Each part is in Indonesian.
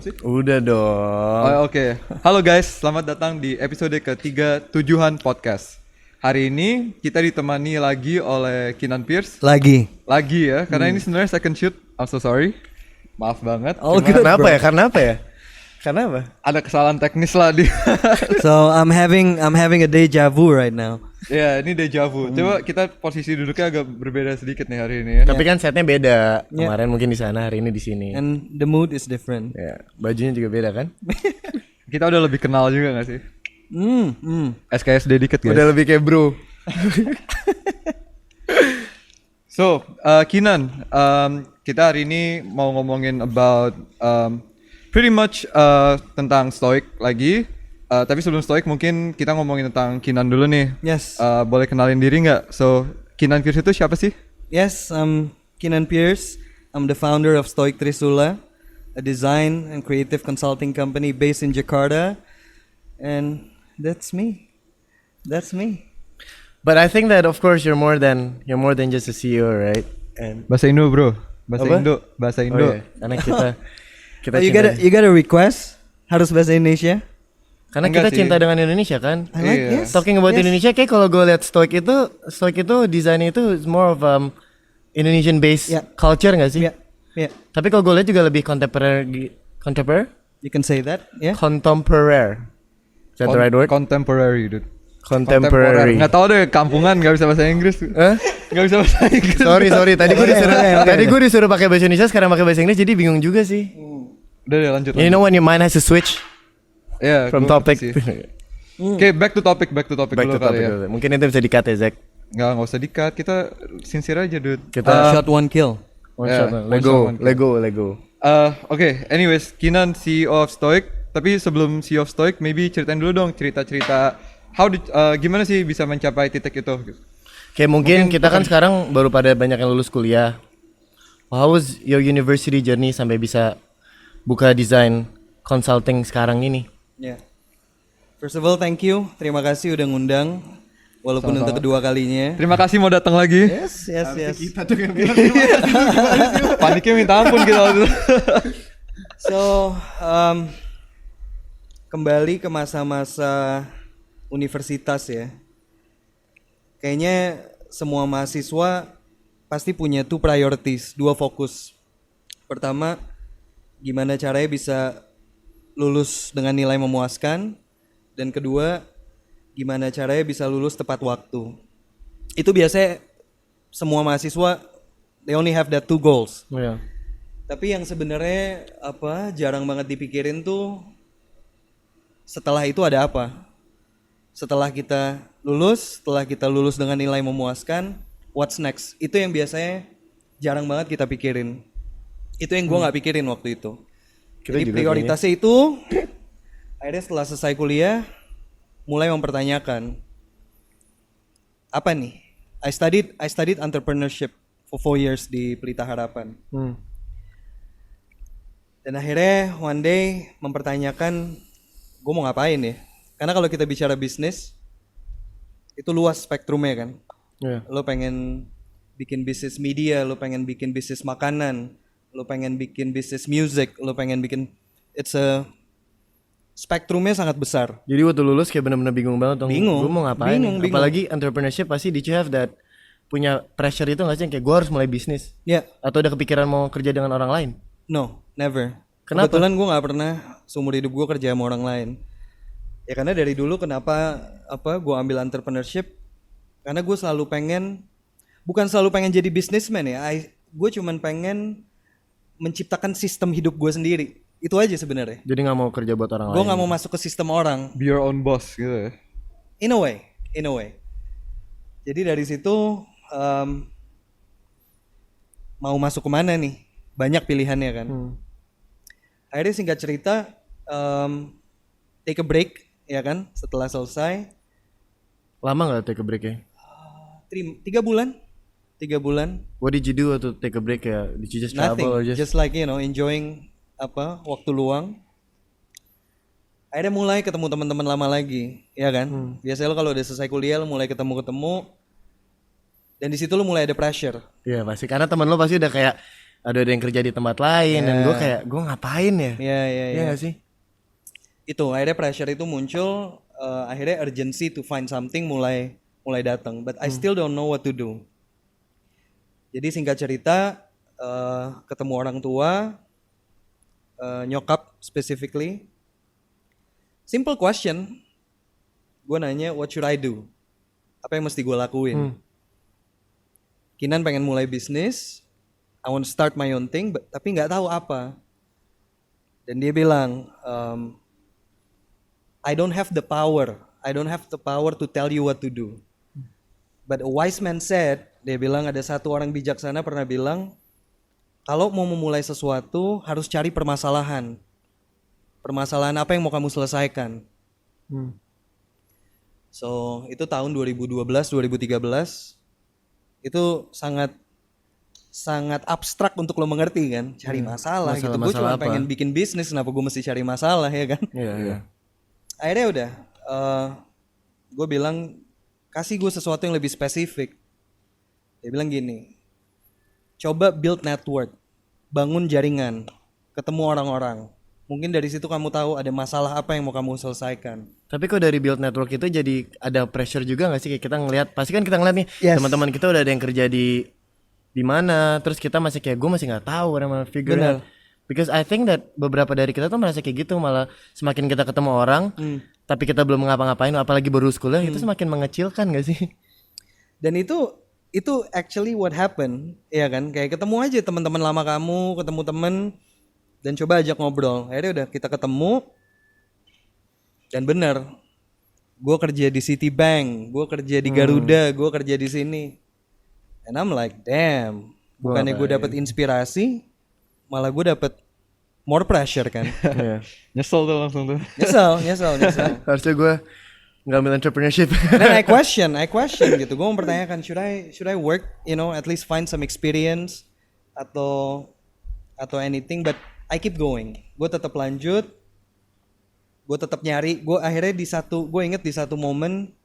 sih? Udah dong. Oke. Halo guys, selamat datang di episode ketiga Tujuan Podcast. Hari ini kita ditemani lagi oleh Kinan Pierce. Lagi Ya, karena ini sebenarnya second shoot. I'm so sorry. Maaf banget. Oh, Cuma good, Kenapa bro. ya? Karena apa ya? Karena apa? ada kesalahan teknis lah di. So I'm having a deja vu right now. Ya, ini deja vu. Coba kita posisi duduknya agak berbeda sedikit nih hari ini ya. Tapi kan setnya beda. Kemarin mungkin di sana, hari ini di sini. And the mood is different. Ya, bajunya juga beda kan? Kita udah lebih kenal juga gak sih? SKSD dikit guys. Udah lebih kayak bro. So, Kinan, kita hari ini mau ngomongin about pretty much tentang Stoic lagi. Tapi sebelum Stoic mungkin kita ngomongin tentang Kinan dulu nih. Yes. Boleh kenalin diri nggak? So, Kinan Pierce itu siapa sih? Yes, I'm Kinan Pierce. I'm the founder of Stoic Trisula, a design and creative consulting company based in Jakarta. And that's me. But I think that of course you're more than just a CEO, right? And Bahasa Indo bro. Bahasa Apa? Indo. Bahasa Indo. Oh, iya. Karena kita Oh, you got a request? Harus bahasa Indonesia? karena Enggak kita sih. cinta dengan Indonesia kan. I like Iya. yes. Talking about yes. Indonesia, kayak kalau gue lihat Stoic itu desainnya itu is more of Indonesian based Yeah. culture nggak sih? Yeah. Yeah. Tapi kalau gue lihat juga lebih contemporary. You can say that. Yeah. Contemporary. Is that the right word? Contemporary, dude. Contemporary. Nggak tahu deh, kampungan nggak bisa bahasa Inggris. Hah? Nggak bisa bahasa Inggris. Sorry. Tadi gue disuruh, oke. tadi gue disuruh pakai bahasa Indonesia, sekarang pakai bahasa Inggris, jadi bingung juga sih. Udah deh lanjut. You know when your mind has to switch Yeah, from gua topic. ngerti sih. Oke, back to topic Back dulu to kali topic ya. dulu. Mungkin itu bisa di-cut ya, Zack. Nggak usah di-cut, kita sincere aja, dude. Kita Shot one kill. one yeah, shot. one shot, one kill. Lego. Oke, anyways, Kinan CEO of Stoic. Tapi sebelum CEO of Stoic, maybe ceritain dulu dong cerita-cerita gimana sih bisa mencapai titik itu? Kayak mungkin kita kan sekarang baru pada banyak yang lulus kuliah. How was your university journey sampai bisa buka design consulting sekarang ini? Yeah. First of all, thank you. Terima kasih udah ngundang. Walaupun Sama-sama. untuk kedua kalinya. Terima kasih mau datang lagi. Yes. Kita tuh yang bilang Paniknya minta ampun kita waktu itu. So, kembali ke masa-masa universitas ya. Kayaknya semua mahasiswa pasti punya two priorities, dua fokus. Pertama, gimana caranya bisa lulus dengan nilai memuaskan. Dan kedua, gimana caranya bisa lulus tepat waktu. Itu biasanya semua mahasiswa, they only have that two goals. Iya. Tapi yang sebenarnya jarang banget dipikirin tuh setelah itu ada apa? Setelah kita lulus dengan nilai memuaskan, what's next? Itu yang biasanya jarang banget kita pikirin. Itu yang gua nggak pikirin waktu itu. Kita Jadi juga prioritasnya itu akhirnya setelah selesai kuliah mulai mempertanyakan apa nih? I studied entrepreneurship for 4 years di Pelita Harapan. Dan akhirnya one day mempertanyakan gue mau ngapain ya? Karena kalau kita bicara bisnis itu luas spektrumnya kan. Iya. Lo pengen bikin bisnis media, lo pengen bikin bisnis makanan, lo pengen bikin bisnis music, lo pengen bikin spektrumnya sangat besar. Jadi waktu lulus kayak bener-bener bingung banget dong. Bingung. Gue mau ngapain? Bingung. Apalagi entrepreneurship pasti did you have that punya pressure itu nggak sih kayak gue harus mulai bisnis? Ya, Atau ada kepikiran mau kerja dengan orang lain? no, never. Kenapa? Kebetulan gue nggak pernah seumur hidup gue kerja sama orang lain. Ya karena dari dulu kenapa gue ambil entrepreneurship? Karena gue bukan selalu pengen jadi businessman ya. Gue cuman pengen menciptakan sistem hidup gue sendiri. Itu aja sebenarnya. Jadi nggak mau kerja buat orang Gue lain. nggak mau masuk ke sistem orang. Be your own boss gitu ya. In a way. Jadi dari situ mau masuk kemana nih? Banyak pilihannya kan. Akhirnya singkat cerita, take a break ya kan. Setelah selesai, Lama nggak take a break ya? 3 bulan. What did you do to take a break ya? Did you just Nothing, travel or just like enjoying waktu luang. Akhirnya mulai ketemu teman-teman lama lagi, ya kan? Biasanya lo kalau udah selesai kuliah lo mulai ketemu, dan di situ lo mulai ada pressure. Iya pasti karena teman lo pasti udah kayak ada yang kerja di tempat lain dan gue kayak gue ngapain ya? Iya. Gak sih? Itu akhirnya pressure itu muncul, akhirnya urgency to find something mulai datang, but I still don't know what to do. Jadi singkat cerita, ketemu orang tua, nyokap specifically, simple question, gue nanya what should I do, apa yang mesti gue lakuin. Kinan pengen mulai bisnis, I want to start my own thing, tapi nggak tahu apa. Dan dia bilang, I don't have the power to tell you what to do. But a wise man said, dia bilang ada satu orang bijaksana pernah bilang, kalau mau memulai sesuatu harus cari permasalahan. Permasalahan apa yang mau kamu selesaikan. So itu tahun 2012, 2013 itu sangat abstrak untuk lo mengerti kan, cari masalah gitu. Gue cuma pengen bikin bisnis, kenapa gue mesti cari masalah ya kan? Iya. Akhirnya udah, gue bilang kasih gue sesuatu yang lebih spesifik. Dia bilang gini, coba build network, bangun jaringan, ketemu orang-orang. Mungkin dari situ kamu tahu ada masalah apa yang mau kamu selesaikan. Tapi kok dari build network itu jadi ada pressure juga gak sih? Kayak kita ngelihat, pasti kan kita ngeliat nih teman-teman kita udah ada yang kerja di mana, terus kita masih kayak gue masih nggak tahu mana figure out. Because I think that beberapa dari kita tuh merasa kayak gitu, malah semakin kita ketemu orang, tapi kita belum ngapa-ngapain, apalagi baru kuliah, itu semakin mengecilkan gak sih? Dan itu actually what happened, ya kan? Kayak ketemu aja teman-teman lama kamu, ketemu temen, dan coba ajak ngobrol. Akhirnya udah kita ketemu, dan bener, gue kerja di Citibank, gue kerja di Garuda, gue kerja di sini, and I'm like, damn, bukannya gue dapet inspirasi, malah gue dapet more pressure kan. Nyesel tuh langsung tuh. Nyesel. Harusnya gue nggak ambil entrepreneurship. Dan I question gitu. Gue mempertanyakan, should I work, at least find some experience atau anything, but I keep going. Gue tetap lanjut, gue tetap nyari. Gue akhirnya gue inget di satu momen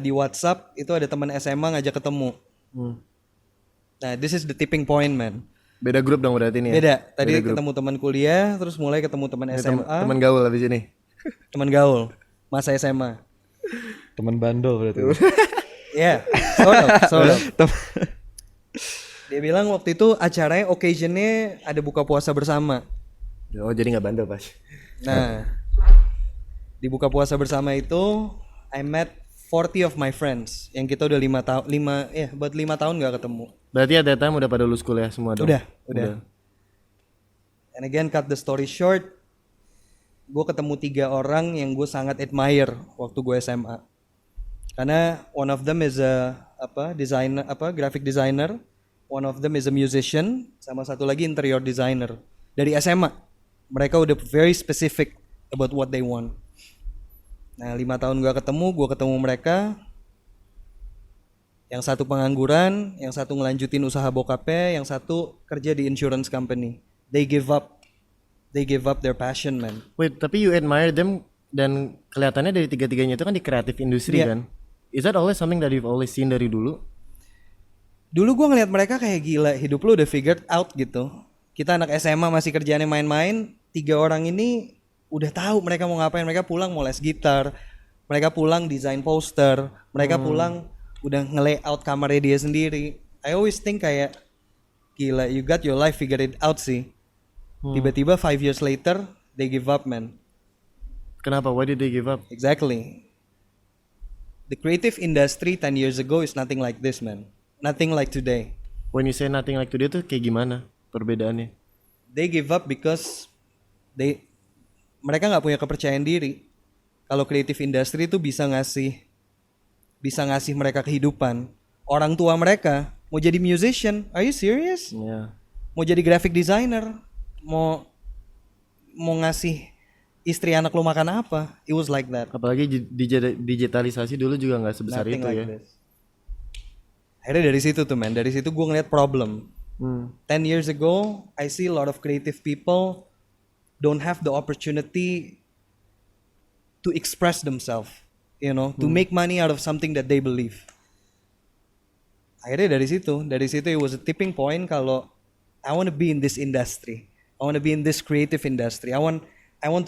di WhatsApp itu ada teman SMA ngajak ketemu. Nah, this is the tipping point, man. Beda grup dong berarti nih ya? Beda. Tadi ketemu teman kuliah, terus mulai ketemu teman SMA. Teman gaul habis ini. Teman gaul, masa SMA. Teman bandel berarti. Iya, sort of. Dia bilang waktu itu acaranya, occasionnya ada buka puasa bersama. Oh, jadi nggak bandel pas. Nah, di buka puasa bersama itu, I met 40 of my friends yang kita udah 5 tahun gak ketemu. Berarti at that time udah pada lulus kuliah semua dong? Udah. And again, cut the story short, gue ketemu 3 orang yang gue sangat admire waktu gue SMA. Karena one of them is graphic designer, one of them is a musician, sama satu lagi interior designer. Dari SMA, mereka udah very specific about what they want. Nah 5 tahun gue ketemu mereka. Yang satu pengangguran, yang satu ngelanjutin usaha bokapnya, yang satu kerja di insurance company. They give up their passion, man. Wait, tapi you admire them dan kelihatannya dari tiga-tiganya itu kan di creative industry kan? Is that always something that you've always seen dari dulu? Dulu gue ngeliat mereka kayak gila, hidup lu udah figured out gitu. Kita anak SMA masih kerjaannya main-main, 3 orang ini udah tahu mereka mau ngapain. Mereka pulang mau les gitar, mereka pulang desain poster, mereka pulang udah nge-layout kamarnya dia sendiri. I always think kayak gila, you got your life figured out sih. Tiba-tiba 5 years later they give up, man. Kenapa? Why did they give up? Exactly. The creative industry 10 years ago is nothing like this, man. Nothing like today. When you say nothing like today tuh kayak gimana perbedaannya? They give up because mereka nggak punya kepercayaan diri. Kalau creative industry itu bisa ngasih mereka kehidupan. Orang tua mereka mau jadi musician, are you serious? Yeah. Mau jadi graphic designer, mau ngasih istri anak lu makan apa? It was like that. Apalagi digitalisasi dulu juga nggak sebesar Nothing itu like ya. this. Akhirnya dari situ tuh, man. Dari situ gue ngeliat problem. 10 years ago, I see a lot of creative people don't have the opportunity to express themselves, to make money out of something that they believe. Akhirnya dari situ it was a tipping point kalau I want to be in this industry. I want to be in this creative industry. I want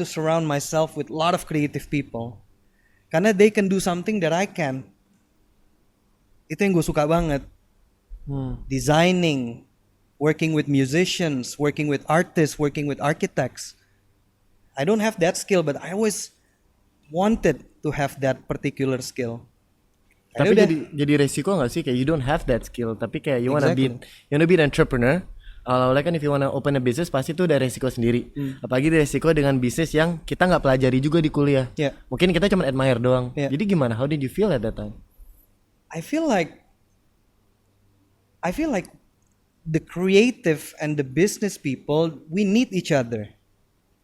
to surround myself with a lot of creative people. Karena they can do something that I can. Itu yang gue suka banget. Designing, working with musicians, working with artists, working with architects. I don't have that skill, but I always wanted to have that particular skill. Tapi Udah. jadi resiko nggak sih kayak you don't have that skill, tapi kayak you wanna be an entrepreneur. Awalnya kan if you wanna open a business pasti tuh ada resiko sendiri. Apalagi resiko dengan bisnis yang kita nggak pelajari juga di kuliah. Yeah. Mungkin kita cuma admire doang. Yeah. Jadi gimana? How did you feel at that time? I feel like the creative and the business people, we need each other.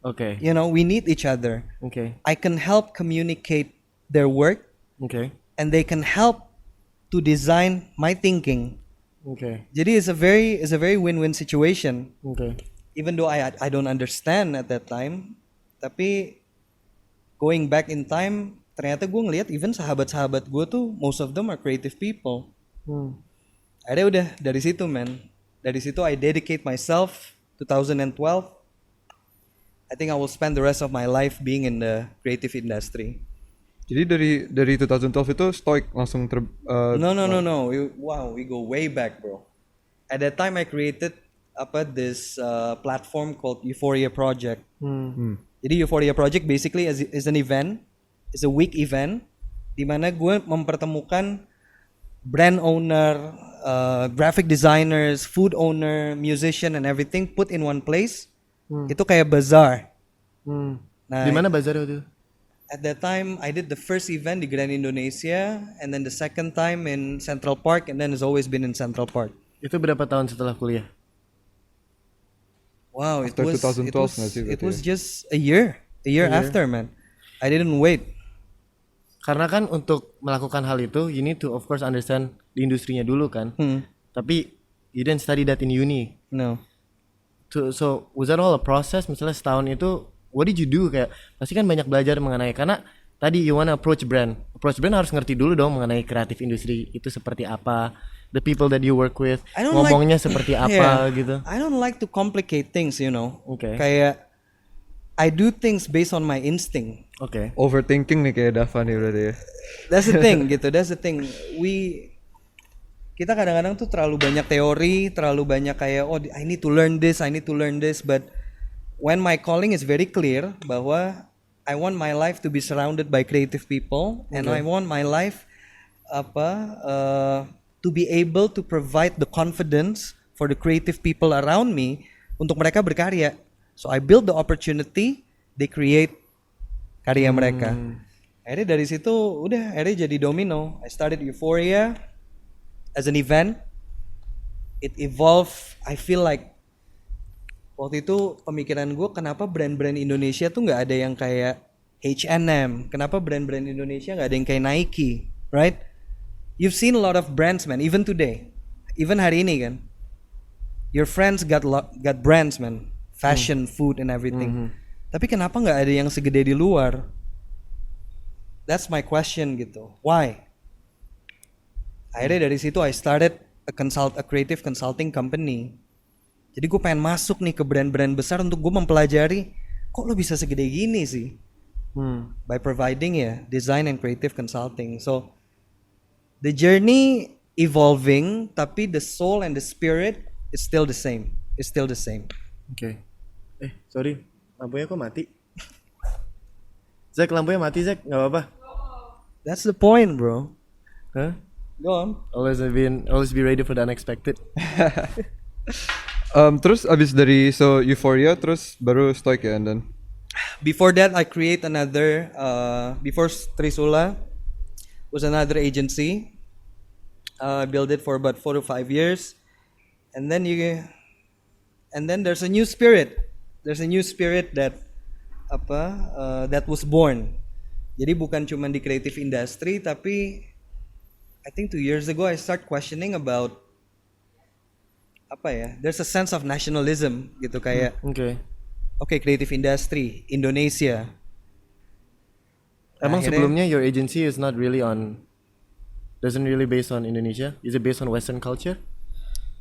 Oke. You know, we need each other. Oke. I can help communicate their work, Oke. and they can help to design my thinking. Oke. Jadi it's a very win-win situation. Oke. Even though I don't understand at that time, tapi going back in time, ternyata gue ngelihat even sahabat-sahabat gue tuh most of them are creative people. Akhirnya udah dari situ man. Dari situ I dedicate myself 2012. I think I will spend the rest of my life being in the creative industry. Jadi dari 2012 itu Stoic langsung No. We go way back, bro. At that time I created this platform called Euphoria Project. Jadi Euphoria Project basically is an event, is a week event di mana gue mempertemukan brand owner, graphic designers, food owner, musician and everything put in one place. Itu kayak bazaar. Nah, Di mana bazar itu? at that time I did the first event di Grand Indonesia and then the second time in Central Park and then it's always been in Central Park. Itu berapa tahun setelah kuliah? Wow, After 2012 nggak sih it berarti was just a year after, man. I didn't wait. Karena kan untuk melakukan hal itu you need to of course understand di industrinya dulu kan. Tapi you didn't study that in uni. No. So was that all a process? Misalnya setahun itu what did you do? Kayak pasti kan banyak belajar mengenai, karena tadi you wanna approach brand harus ngerti dulu dong mengenai kreatif industri itu seperti apa, the people that you work with, ngomongnya seperti apa gitu. I don't like to complicate things, you know. Okay. Kayak I do things based on my instinct. Oke. overthinking nih kayak Dava nih berarti ya. That's the thing gitu. That's the thing. Kita kadang-kadang tuh terlalu banyak teori, terlalu banyak kayak I need to learn this, but when my calling is very clear bahwa I want my life to be surrounded by creative people and I want my life to be able to provide the confidence for the creative people around me untuk mereka berkarya. So I build the opportunity, they create karya mereka. Akhirnya dari situ udah akhirnya jadi domino. I started Euphoria as an event. It evolved. I feel like waktu itu pemikiran gue kenapa brand-brand Indonesia tuh nggak ada yang kayak H&M, kenapa brand-brand Indonesia nggak ada yang kayak Nike, right? You've seen a lot of brands, man, even today, even hari ini kan, your friends got brands, man, fashion, food and everything. Tapi kenapa nggak ada yang segede di luar? That's my question gitu. Why? Akhirnya dari situ I started a creative consulting company. Jadi gue pengen masuk nih ke brand-brand besar untuk gue mempelajari kok lo bisa segede gini sih. By providing design and creative consulting. So the journey evolving, tapi the soul and the spirit is still the same. Oke. Sorry, lampunya kok mati? Zack, lampunya mati Zack, nggak apa-apa. That's the point, bro. Huh? Go on. Always be ready for the unexpected. Terus abis dari Euphoria terus baru Stoic ya, and then Before that, I create another. Before Trisula was another agency. I built it for about 4 to 5 years, and then there's a new spirit. There's a new spirit that that was born. Jadi bukan cuma di creative industry, tapi I think 2 years ago I start questioning about there's a sense of nationalism gitu kayak. Okay, creative industry Indonesia. Emang Akhirnya- sebelumnya your agency is not really doesn't really based on Indonesia? Is it based on Western culture?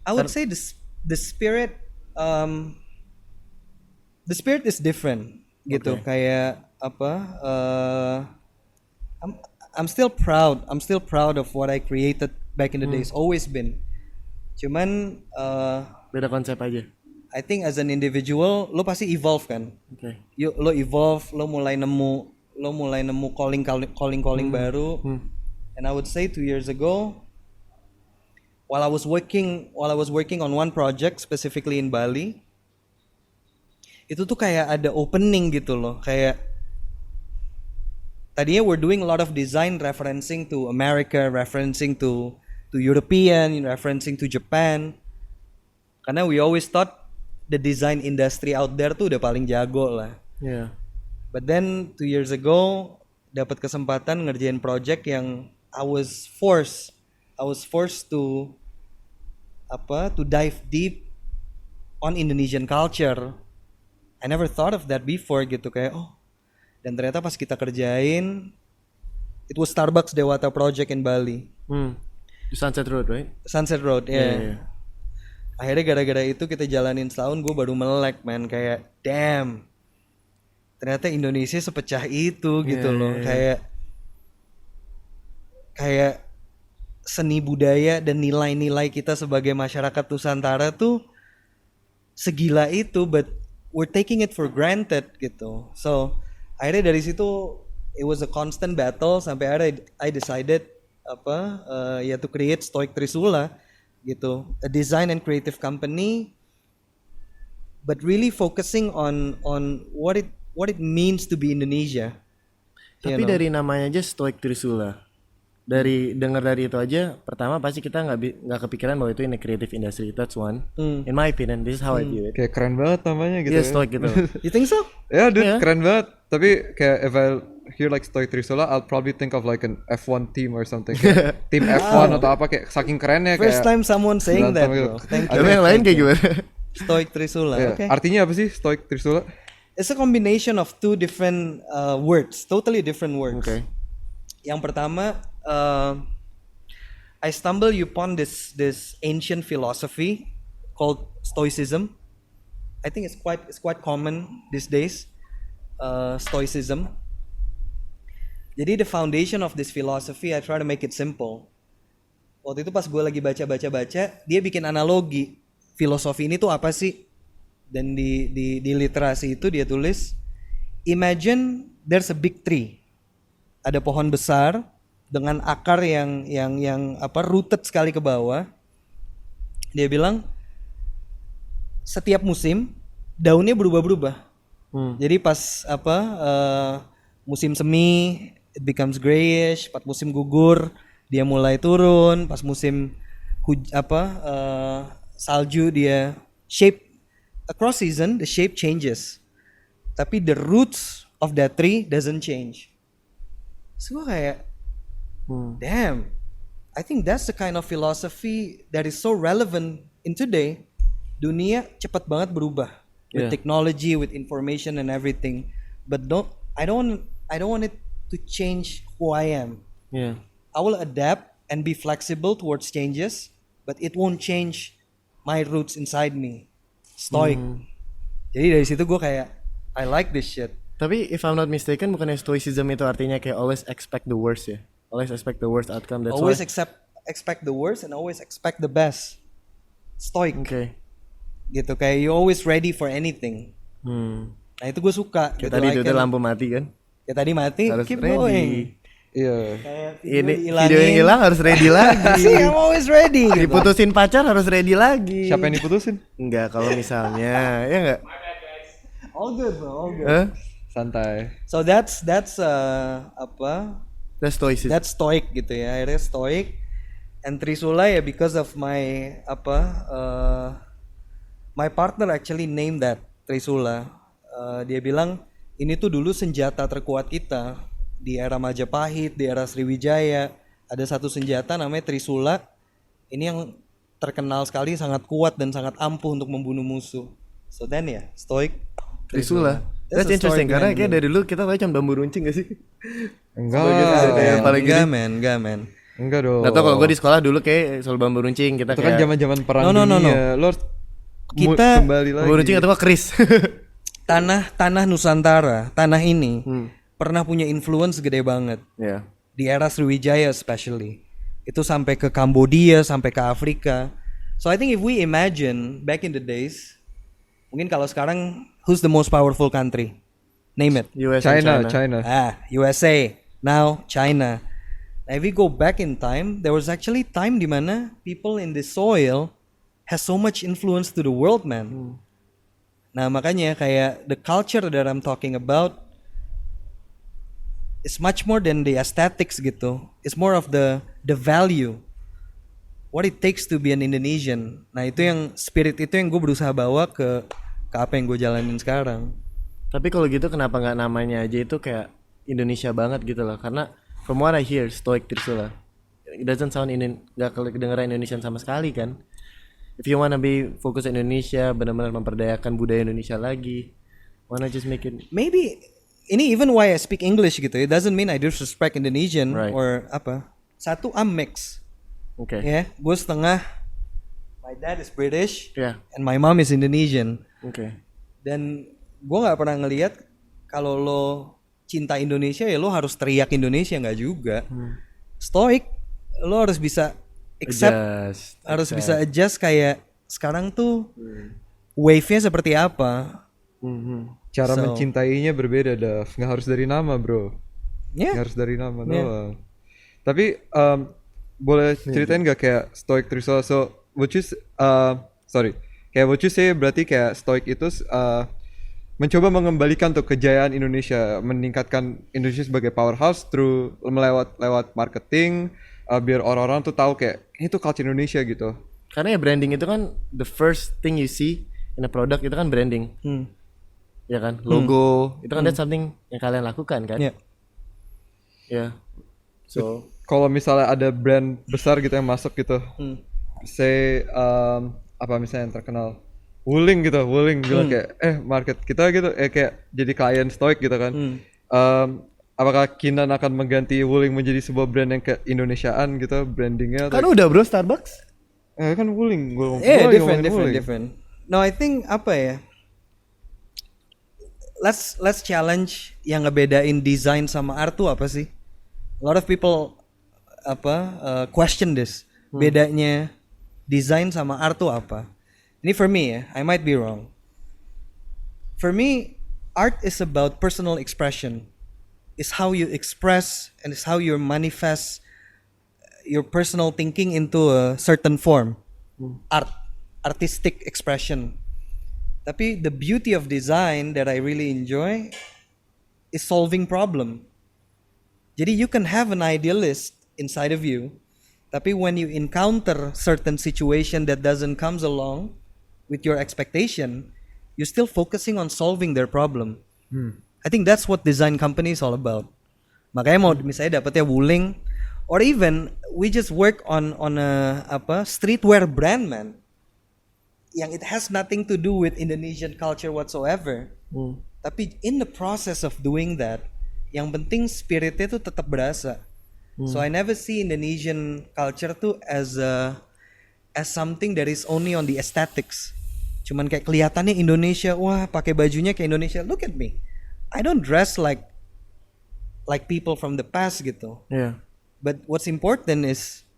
I would say the spirit the spirit is different gitu. Kayak apa? I'm still proud. I'm still proud of what I created back in the days. Always been. Cuman Beda konsep aja. I think as an individual lo pasti evolve kan. Oke. Lo evolve, lo mulai nemu calling baru. And I would say 2 years ago, while I was working on one project specifically in Bali, itu tuh kayak ada opening gitu loh. Kayak tadinya we're doing a lot of design referencing to America, referencing to European, referencing to Japan. Karena we always thought the design industry out there tuh udah paling jago lah. Yeah. But then 2 years ago dapat kesempatan ngerjain project yang I was forced to dive deep on Indonesian culture. I never thought of that before gitu, kayak dan ternyata pas kita kerjain, it was Starbucks Dewata project in Bali. Di Sunset Road, right? Sunset Road, yeah. Akhirnya gara-gara itu kita jalanin setahun, gue baru melek man, kayak damn, ternyata Indonesia sepecah itu gitu loh. Kayak seni budaya dan nilai-nilai kita sebagai masyarakat Nusantara tuh segila itu, but we're taking it for granted gitu. So akhirnya dari situ it was a constant battle sampai akhirnya I decided to create Stoic Trisula gitu, a design and creative company, but really focusing on what it means to be Indonesia. Tapi dari namanya aja Stoic Trisula. Dari dengar dari itu aja, pertama pasti kita nggak kepikiran bahwa itu in the creative industry. That's one. In my opinion, this is how I view it. Kayak keren banget namanya gitu. Iya, Stoic gitu. You think so? Ya, dude, keren banget. Tapi kayak if I hear like Stoic Trisula, I'll probably think of like an F1 team or something. Kayak tim F1 atau apa, kayak saking kerennya kayak. First time someone saying that, bro. Thank you. Tapi yang lain kayak gimana? Stoic Trisula. Yeah. Okay. Artinya apa sih Stoic Trisula? It's a combination of two different words, totally different words. Okay. Yang pertama, I stumbled upon this ancient philosophy called Stoicism. I think it's quite common these days, Stoicism. Jadi the foundation of this philosophy, I try to make it simple. Waktu itu pas gue lagi baca, dia bikin analogi filosofi ini tuh apa sih? Dan di literasi itu dia tulis, imagine there's a big tree. Ada pohon besar dengan akar yang rooted sekali ke bawah. Dia bilang setiap musim daunnya berubah-berubah. Jadi pas musim semi it becomes grayish, pas musim gugur dia mulai turun, pas musim salju dia shape across season the shape changes. Tapi the roots of that tree doesn't change. So kayak damn, I think that's the kind of philosophy that is so relevant in today. Dunia cepat banget berubah with technology, with information and everything. But I don't want it to change who I am. Yeah. I will adapt and be flexible towards changes, but it won't change my roots inside me. Stoic. Jadi dari situ gue kayak I like this shit. Tapi if I'm not mistaken, bukannya Stoicism itu artinya kayak always expect the worst ya? Always expect the worst outcome. That's Always why. expect the worst and always expect the best. Stoic. Okay. Gitu, kayak you always ready for anything. Nah itu gue suka. Kayak gitu, tadi like itu lampu mati kan? Ya tadi mati, Harus keep ready. going. Iya. Kayak Ini video yang hilang harus ready lagi. See, I'm always ready. Gitu. Diputusin pacar harus ready lagi. Siapa yang diputusin? Enggak, kalau misalnya, ya enggak? All good bro, all good. Santai. So that's That's Stoicism. That's stoic gitu ya. Akhirnya stoic. And Trisula ya because of my my partner actually named that Trisula. Dia bilang ini tuh dulu senjata terkuat kita di era Majapahit, di era Sriwijaya. Ada satu senjata namanya Trisula. Ini yang terkenal sekali, sangat kuat dan sangat ampuh untuk membunuh musuh. So then ya, stoic. Trisula. That's a interesting stoic karena man, kayak bro. dari dulu kita tahu cuma bambu runcing gak sih? Enggak. Enggak man. Enggak dong. Gak tau kalau gue di sekolah dulu kayak soal bambu runcing kita Itu kan kayak zaman-zaman perang No. dunia. Lo kita kembali lagi. Runcing atau Chris. tanah Nusantara, tanah ini pernah punya influence gede banget. Ya. Di era Sriwijaya especially. Itu sampai ke Cambodia, sampai ke Afrika. So I think if we imagine back in the days, mungkin kalau sekarang who's the most powerful country? Name it. US and China. USA. Now China. Now, if we go back in time, there was actually time di mana people in the soil has so much influence to the world, man. Nah, makanya kayak the culture that I'm talking about is much more than the aesthetics gitu. It's more of the value. What it takes to be an Indonesian. Nah, itu yang spirit itu yang gue berusaha bawa ke apa yang gue jalanin sekarang. Tapi kalau gitu kenapa nggak namanya aja itu kayak Indonesia banget gitu loh? Karena from what I hear, Stoic Trisula, it doesn't sound nggak kedengeran Indonesian sama sekali kan? If you wanna be fokus Indonesia, benar-benar memperdayakan budaya Indonesia lagi, wanna just make it. Maybe ini even why I speak English gitu. It doesn't mean I disrespect Indonesian Right. or apa. Satu, I'm mix. Oke. Ya, gue setengah. My dad is British Ya. and my mom is Indonesian. Oke. Dan gue nggak pernah ngelihat kalau lo cinta Indonesia ya lo harus teriak Indonesia, nggak juga. Stoic, lo harus bisa accept, harus bisa adjust kayak sekarang tuh wave-nya seperti apa. Cara So- mencintainya berbeda, Dav. Nggak harus dari nama, bro. Ya, Nggak harus dari nama doang. Tapi boleh ceritain nggak kayak Stoic Trisula? So, kayak would you say berarti kayak Stoic itu mencoba mengembalikan tuh kejayaan Indonesia, meningkatkan Indonesia sebagai powerhouse through lewat marketing, biar orang-orang tuh tahu kayak ini tuh culture Indonesia gitu. Karena ya branding itu kan the first thing you see in a product itu kan branding. Ya kan? Logo, itu kan that's something yang kalian lakukan kan? ya. Ya. So, Kalau misalnya ada brand besar gitu yang masuk gitu, say apa misalnya yang terkenal, Wuling bilang kayak market kita gitu, kayak jadi klien Stoic gitu kan. Apakah Kinan akan mengganti Wuling menjadi sebuah brand yang ke Indonesiaan gitu, brandingnya? kan udah bro Starbucks. Kan Wuling, gua Different. No, I think apa ya? Let's challenge yang ngebedain desain sama art tuh apa sih? A lot of people question this. Bedanya desain sama art tuh apa? Ini for me ya, I might be wrong. For me, art is about personal expression. It's how you express and it's how you manifest your personal thinking into a certain form. Artistic expression. Tapi the beauty of design that I really enjoy is solving problem. Jadi you can have an idealist inside of you, tapi when you encounter certain situation that doesn't comes along with your expectation, you're still focusing on solving their problem. I think that's what design company is all about. Makanya mau misalnya dapetnya Wuling, or even we just work on a streetwear brand, man. Yang it has nothing to do with Indonesian culture whatsoever. Tapi in the process of doing that, yang penting spiritnya tuh tetap berasa. So I never see Indonesian culture tuh as something that is only on the aesthetics. Cuman kayak kelihatannya Indonesia, wah pakai bajunya kayak Indonesia. Look at me, I don't dress like people from the past gitu. Yeah. But what's important is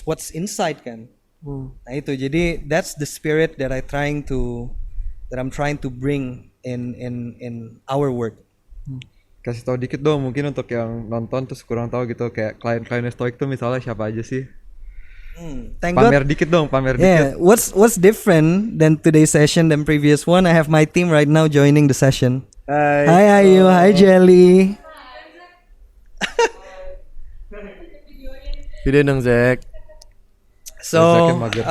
what's inside kan. Nah itu, jadi that's the spirit that I'm trying to bring in our work. Kasih tahu dikit dong mungkin untuk yang nonton terus kurang tahu gitu, kayak klien-klien Stoic tuh misalnya siapa aja sih? Thank God. Pamer dikit dong, pamer Yeah, dikit. what's different than today's session than previous one? I have my team right now joining the session. Hi Ayu, hi Jelly. Video dong Zack. So Second mager.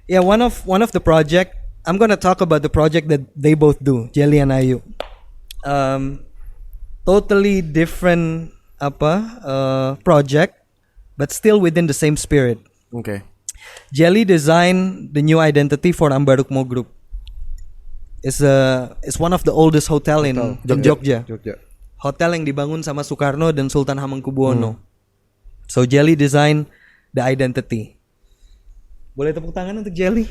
Yeah, one of the project, I'm gonna talk about the project that they both do, Jelly and Ayu. Totally different project, but still within the same spirit. Oke. Jelly designed the new identity for Ambarukmo Group. It's one of the oldest hotel in Jogja. Hotel yang dibangun sama Soekarno dan Sultan Hamengkubuwono. So Jelly design the identity. Boleh tepuk tangan untuk Jelly?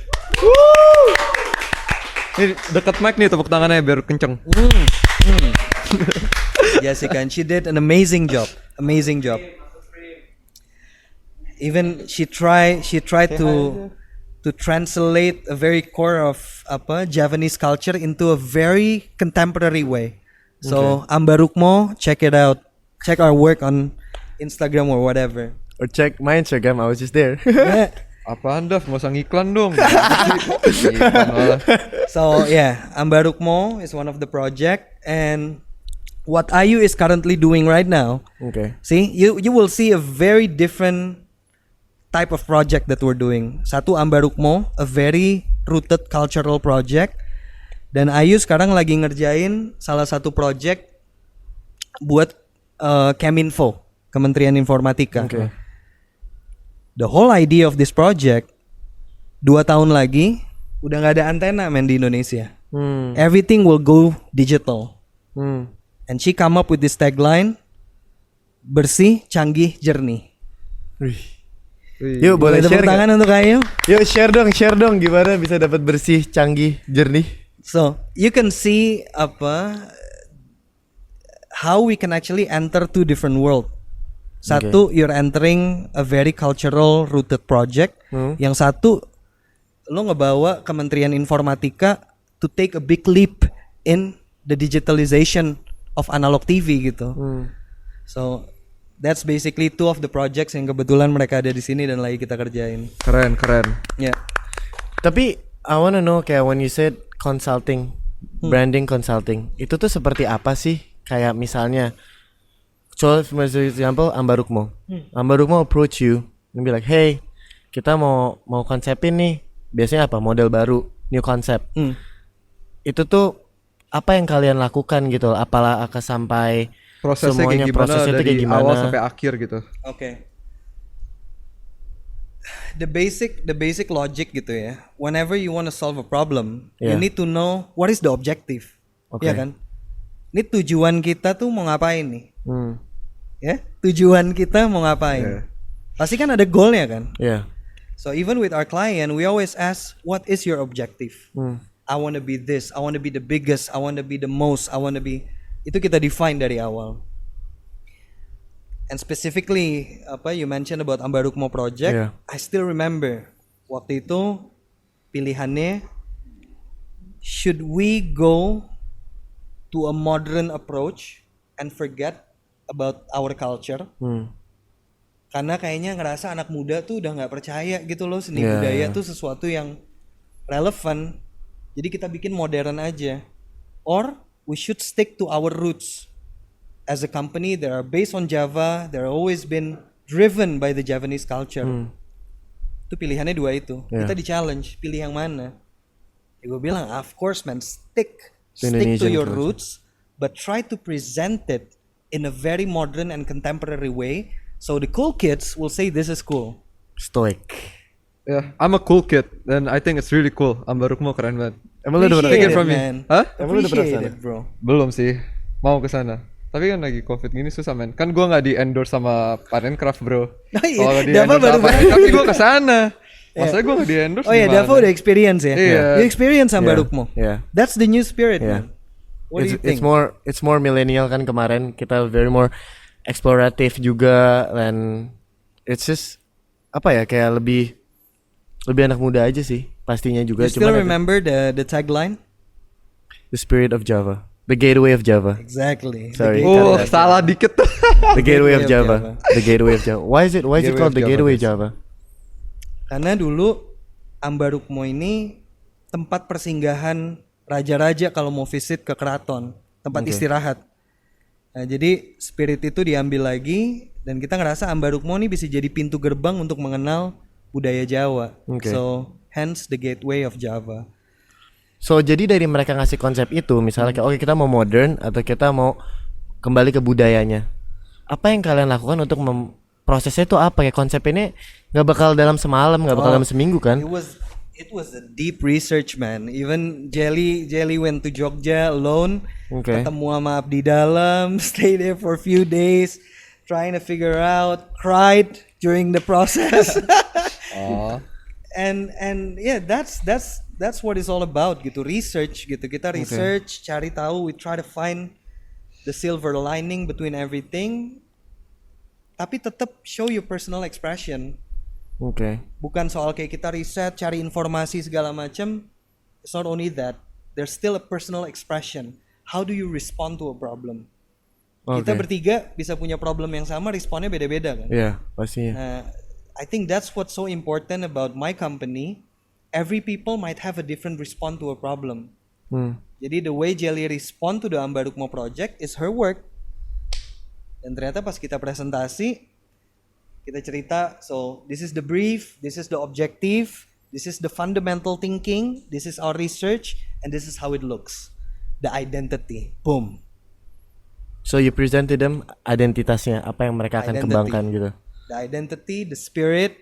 Ini dekat mic nih tepuk tangannya biar kenceng. Jessica, and she did an amazing job. Amazing job. Even she tried to translate a very core of Javanese culture into a very contemporary way. So Ambarukmo, check it out. Check our work on Instagram or whatever. Or check my Instagram, I was just there. Yeah. Apaan Dav? Nggak usah ngiklan dong. Iklan malah. So yeah, Ambarukmo is one of the project, and what Ayu is currently doing right now. Okay. See, you will see a very different type of project that we're doing. Satu Ambarukmo, a very rooted cultural project, dan Ayu sekarang lagi ngerjain salah satu project buat Keminfo, Kementerian Informatika. Okay. The whole idea of this project, 2 tahun lagi udah nggak ada antena men di Indonesia. Everything will go digital. And she come up with this tagline, bersih, canggih, jernih. Yuk boleh Tepuk share nggak? tangan untuk Ayu. Yuk share dong gimana bisa dapat bersih, canggih, jernih. So you can see how we can actually enter two different world. Satu, you're entering a very cultural rooted project. Yang satu, lo ngebawa Kementerian Informatika to take a big leap in the digitalization of analog TV gitu. So that's basically two of the projects yang kebetulan mereka ada di sini dan lagi kita kerjain. Keren. Ya. Tapi I wanna know kayak when you said consulting, branding consulting, itu tuh seperti apa sih? Kayak misalnya, so for example Ambarukmo, Ambarukmo approach you and be like, hey, kita mau konsepin nih, biasanya apa? Model baru, new concept. Itu tuh apa yang kalian lakukan gitu? Apalah akan sampai Prosesnya semuanya, kayak gimana prosesnya tuh dari kayak gimana? awal sampai akhir gitu. Okay. The basic logic gitu ya. Whenever you want to solve a problem, you Yeah. need to know what is the objective. Okay. Ya kan? Ini tujuan kita tuh mau ngapain nih? Hmm. Ya, tujuan kita mau ngapain? Yeah. Pasti kan ada goalnya kan? Yeah. So even with our client, we always ask, what is your objective? I want to be this. I want to be the biggest. I want to be the most. I want to be. Itu kita define dari awal. And specifically, you mentioned about Ambarukmo project. Yeah. I still remember waktu itu pilihannya, should we go to a modern approach and forget about our culture? Karena kayaknya ngerasa anak muda tuh udah nggak percaya gitu loh, seni Yeah, budaya yeah. tuh sesuatu yang relevan. Jadi kita bikin modern aja. Or we should stick to our roots. As a company that are based on Java, they're always been driven by the Javanese culture. Itu pilihannya dua itu. Yeah. Kita di-challenge, pilih yang mana? Ya gue bilang, of course man, stick to Indonesian your culture. roots, but try to present it in a very modern and contemporary way, so the cool kids will say this is cool. Stoic. Yeah, I'm a cool kid and I think it's really cool. Ambarukmo keren banget. Emang lu udah pernah Appreciate Take it it, from me. man. Hah? Emang lu udah pernah Appreciate kesana? it, bro. Belum sih. Mau ke sana. Tapi kan lagi covid gini susah men. Kan gua nggak di endorse sama Parencraft bro. Oh iya, Kalau di Dava endorse baru sama Parencraft, tapi gua ke sana. Maksudnya gua nggak di endorse. Oh iya, gimana? Dava udah experience ya? Iya. You experience Ambarukmo. Yeah. That's the new spirit, Yeah. man. What do you think? It's more millennial kan kemarin, kita very more explorative juga, and it's just apa ya, kayak lebih anak muda aja sih pastinya juga. You still Cuman remember the tagline? the spirit of Java, the gateway of Java, Exactly. Sorry. Oh, salah dikit tuh. the gateway of Java, the gateway of Java. Why is it called the gateway of Java? Karena dulu Ambarukmo ini tempat persinggahan raja-raja kalau mau visit ke keraton, tempat istirahat. Nah, jadi spirit itu diambil lagi dan kita ngerasa Ambarukmo ini bisa jadi pintu gerbang untuk mengenal budaya Jawa. Okay. So, hence the gateway of Java. So jadi dari mereka ngasih konsep itu, misalnya kayak oke kita mau modern atau kita mau kembali ke budayanya, apa yang kalian lakukan untuk prosesnya itu apa? Kayak konsep ini nggak bakal dalam semalam, nggak bakal dalam seminggu kan? It was a deep research, man. Even Jelly went to Jogja alone. Okay. Ketemu sama Abdi Dalam, stay there for a few days, trying to figure out, cried during the process. Oh. and yeah, that's what it's all about gitu, research gitu. Kita research, cari tahu, we try to find the silver lining between everything, tapi tetap show your personal expression. Oke. Bukan soal kayak kita riset, cari informasi segala macam. It's not only that, there's still a personal expression. How do you respond to a problem? Kita bertiga bisa punya problem yang sama, responnya beda-beda kan. Iya, pastinya. I think that's what's so important about my company. Every people might have a different response to a problem. Jadi the way Jelly respond to the Ambarukmo project is her work. Dan ternyata pas kita presentasi, kita cerita, so this is the brief, this is the objective, this is the fundamental thinking, this is our research, and this is how it looks. The identity. Boom. So you present to them identitasnya, apa yang mereka akan kembangkan gitu. The identity, the spirit,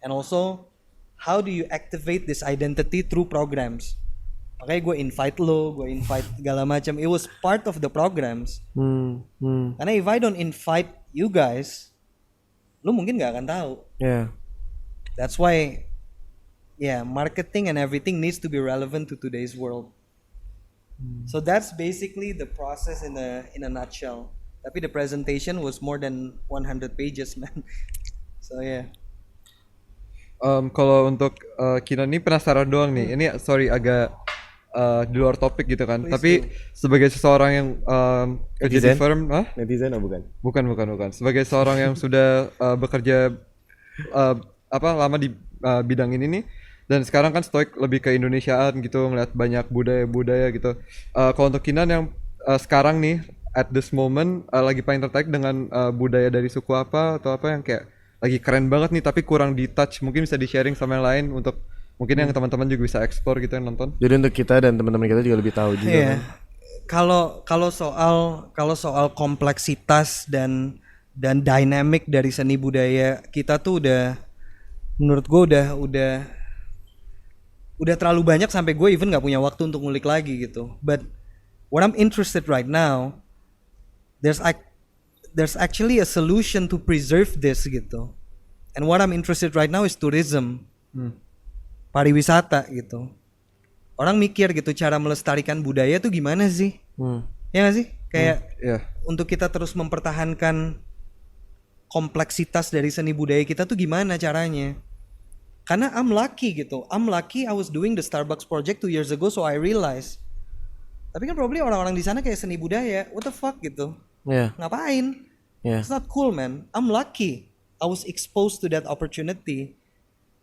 and also how do you activate this identity through programs. Makanya gue invite lo, gue invite segala macam. It was part of the programs. Karena if I don't invite you guys, lo mungkin gak akan tahu. Yeah. That's why, yeah, marketing and everything needs to be relevant to today's world. So that's basically the process in a nutshell. Tapi the presentation was more than 100 pages, man. So yeah. Kalau untuk Kinan ini penasaran doang nih. Ini sorry agak di luar topik gitu kan. Tapi sebagai seseorang yang kerja di firm, Netizen atau bukan? Bukan. Sebagai seorang yang sudah bekerja lama di bidang ini nih, dan sekarang kan Stoik lebih ke Indonesiaan gitu, ngeliat banyak budaya-budaya gitu. Kalau untuk Kinan yang sekarang nih at this moment lagi paling tertarik dengan budaya dari suku apa atau apa yang kayak lagi keren banget nih tapi kurang di touch, mungkin bisa di sharing sama yang lain untuk mungkin yang teman-teman juga bisa explore gitu yang nonton. Jadi untuk kita dan teman-teman kita juga lebih tahu juga. Iya. Kan? Kalau soal kompleksitas dan dynamic dari seni budaya kita tuh udah, menurut gue udah terlalu banyak sampai gue even nggak punya waktu untuk ngulik lagi gitu. But what I'm interested right now, there's actually a solution to preserve this gitu. And what I'm interested right now is tourism, pariwisata gitu. Orang mikir gitu cara melestarikan budaya tuh gimana sih? Ya nggak sih? Kayak untuk kita terus mempertahankan kompleksitas dari seni budaya kita tuh gimana caranya? Karena I'm lucky I was doing the Starbucks project 2 years ago, so I realized. Tapi kan probably orang-orang di sana kayak seni budaya, what the fuck gitu. Yeah. Ngapain? Yeah. It's not cool, man. I'm lucky I was exposed to that opportunity.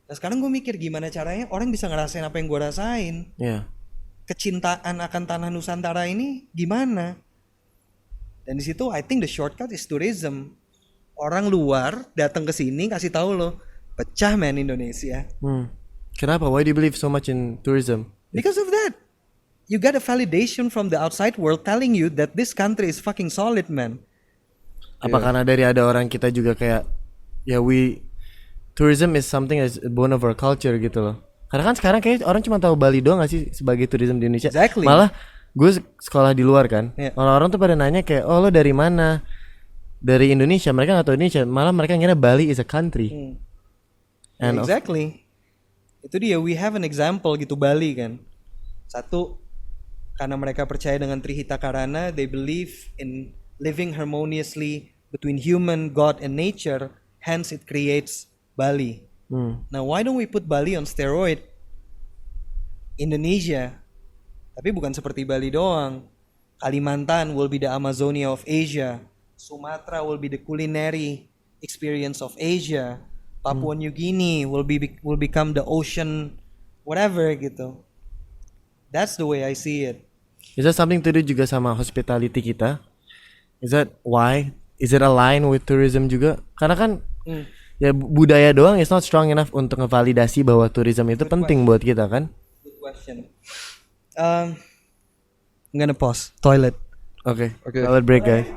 Nah sekarang gue mikir gimana caranya orang bisa ngerasain apa yang gue rasain. Yeah. Kecintaan akan tanah Nusantara ini gimana? Dan di situ I think the shortcut is tourism. Orang luar datang ke sini kasih tahu lo, pecah man Indonesia. Kenapa? Why do you believe so much in tourism? Because of that. You got a validation from the outside world telling you that this country is fucking solid, man. Apa karena dari ada orang kita juga kayak tourism is something as bone of our culture gitu loh. Karena kan sekarang kayak orang cuma tahu Bali doang gak sih sebagai tourism di Indonesia. Exactly. Malah gue sekolah di luar kan. Orang-orang tuh pada nanya kayak, oh lo dari mana? Dari Indonesia. Mereka gak tahu Indonesia. Malah mereka ngira Bali is a country. And exactly. Itu dia, we have an example gitu Bali kan. Satu, karena mereka percaya dengan Trihita Karana, they believe in living harmoniously between human, God, and nature. Hence it creates Bali. Now why don't we put Bali on steroid? Indonesia, tapi bukan seperti Bali doang. Kalimantan will be the Amazonia of Asia. Sumatra will be the culinary experience of Asia. Papua New Guinea will become the ocean whatever gitu. That's the way I see it. Is that something to do juga sama hospitality kita? Is that why? Is it aligned with tourism juga? Karena kan ya budaya doang is not strong enough untuk ngevalidasi bahwa tourism itu penting buat kita kan? Good question. I'm gonna pause. Toilet. Okay. Toilet break guys.